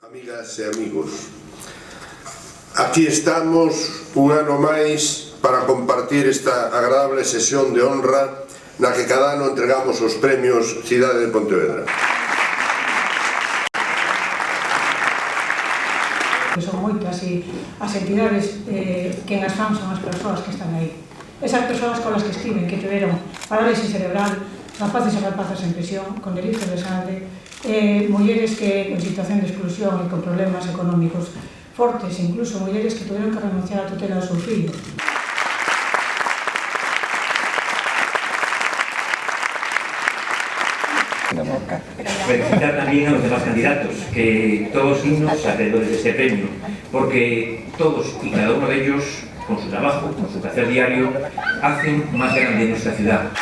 Amigas e amigos, aquí estamos un ano máis para compartir esta agradable sesión de honra na que cada ano entregamos os premios Cidade de Pontevedra. Son moitas e as entidades que nas fan son as persoas que están aí. Esas persoas con as que estiven, que tiveron parálisis cerebral, rapaces e rapazas en prisión, con delitos de sangre, mulleres que en situación de exclusión e con problemas económicos fortes, incluso mulleres que tuvieron que renunciar a tutela do seu fillo. Felicitar también a los demás candidatos, que todos signos alrededor de este premio, porque todos y cada uno de ellos, con su trabajo, con su quehacer diario, hacen más grande nuestra ciudad.